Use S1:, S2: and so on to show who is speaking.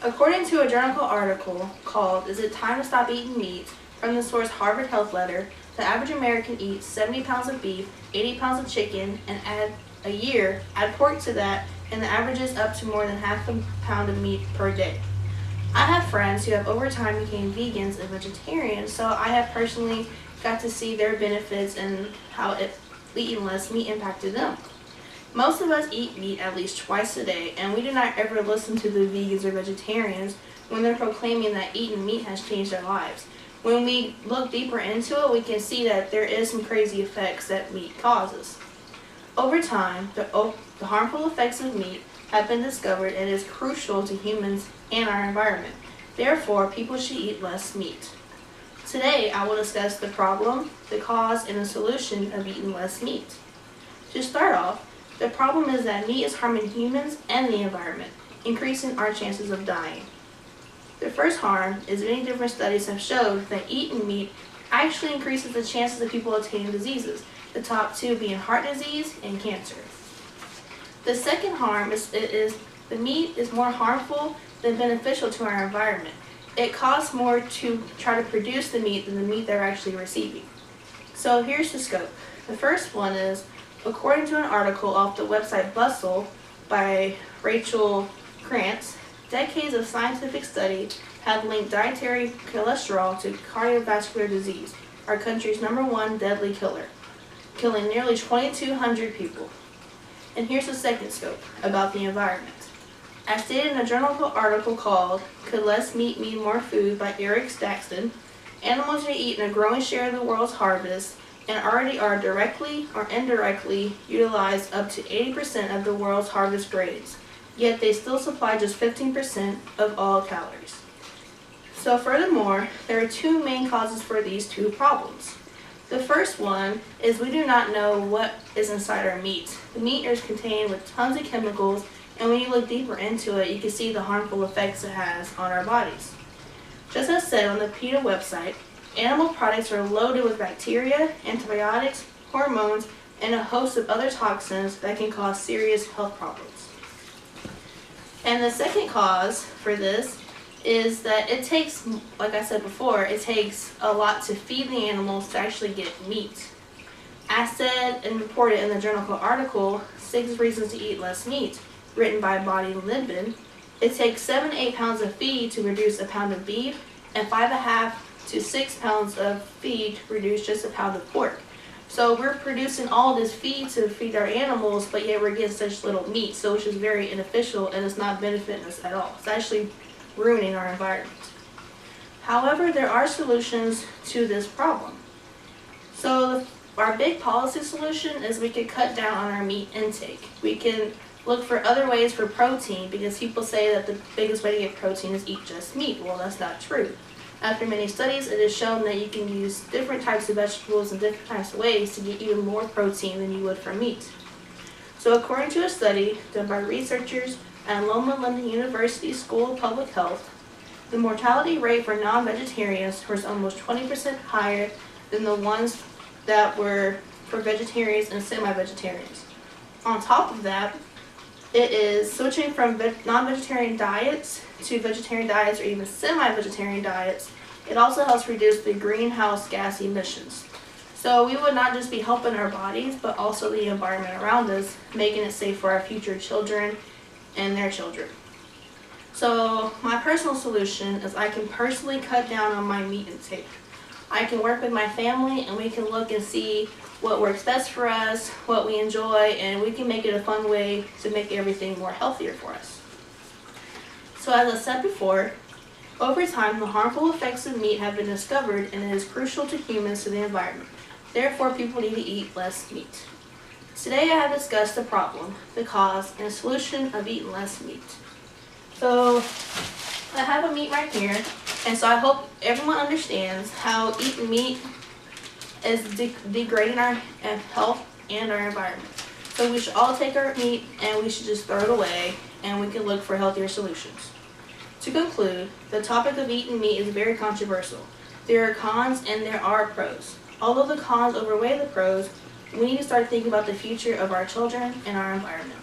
S1: According to a journal article called "Is It Time to Stop Eating Meat?" from the source Harvard Health Letter, the average American eats 70 pounds of beef, 80 pounds of chicken, and add pork to that, and the average is up to more than half a pound of meat per day. I have friends who have over time became vegans and vegetarians, so I have personally got to see their benefits and how eating less meat impacted them. Most of us eat meat at least twice a day, and we do not ever listen to the vegans or vegetarians when they're proclaiming that eating meat has changed their lives. When we look deeper into it, we can see that there is some crazy effects that meat causes. Over time, the harmful effects of meat have been discovered and is crucial to humans and our environment. Therefore, people should eat less meat. Today, I will discuss the problem, the cause, and the solution of eating less meat. To start off, the problem is that meat is harming humans and the environment, increasing our chances of dying. The first harm is many different studies have showed that eating meat actually increases the chances of people attaining diseases, the top two being heart disease and cancer. The second harm is the meat is more harmful than beneficial to our environment. It costs more to try to produce the meat than the meat they're actually receiving. So here's the scope. The first one is, according to an article off the website Bustle by Rachel Krantz, decades of scientific study have linked dietary cholesterol to cardiovascular disease, our country's #1 deadly killer, killing nearly 2,200 people. And here's the second scope, about the environment. As stated in a journal article called "Could Less Meat Mean More Food?" by Eric Staxton, animals are eating a growing share of the world's harvest and already are directly or indirectly utilized up to 80% of the world's harvest grains, yet they still supply just 15% of all calories. So furthermore, there are two main causes for these two problems. The first one is we do not know what is inside our meat. The meat is contained with tons of chemicals, and when you look deeper into it, you can see the harmful effects it has on our bodies. Just as said on the PETA website, animal products are loaded with bacteria, antibiotics, hormones, and a host of other toxins that can cause serious health problems. And the second cause for this is that it takes, like I said before, it takes a lot to feed the animals to actually get meat. As said and reported in the journal article, 6 Reasons to Eat Less Meat, written by Bonnie Lidman, it takes 7 to 8 pounds of feed to reduce a pound of beef, and 5.5 to 6 pounds of feed to reduce just a pound of pork. So we're producing all this feed to feed our animals, but yet we're getting such little meat, so it's just very inefficient and it's not benefiting us at all. It's actually ruining our environment. However, there are solutions to this problem. So our big policy solution is we could cut down on our meat intake. We can look for other ways for protein, because people say that the biggest way to get protein is eat just meat. Well, that's not true. After many studies, it is shown that you can use different types of vegetables and different types of ways to get even more protein than you would from meat. So according to a study done by researchers at Loma Linda University School of Public Health, the mortality rate for non-vegetarians was almost 20% higher than the ones that were for vegetarians and semi-vegetarians. On top of that, it is switching from non-vegetarian diets to vegetarian diets or even semi-vegetarian diets. It also helps reduce the greenhouse gas emissions. So we would not just be helping our bodies, but also the environment around us, making it safe for our future children and their children. So my personal solution is I can personally cut down on my meat intake. I can work with my family and we can look and see what works best for us, what we enjoy, and we can make it a fun way to make everything more healthier for us. So as I said before, over time the harmful effects of meat have been discovered, and it is crucial to humans to the environment. Therefore, people need to eat less meat. Today I have discussed the problem, the cause, and the solution of eating less meat. So I have a meat right here, and so I hope everyone understands how eating meat is degrading our health and our environment. So we should all take our meat and we should just throw it away, and we can look for healthier solutions. To conclude, the topic of eating meat is very controversial. There are cons and there are pros. Although the cons outweigh the pros, we need to start thinking about the future of our children and our environment.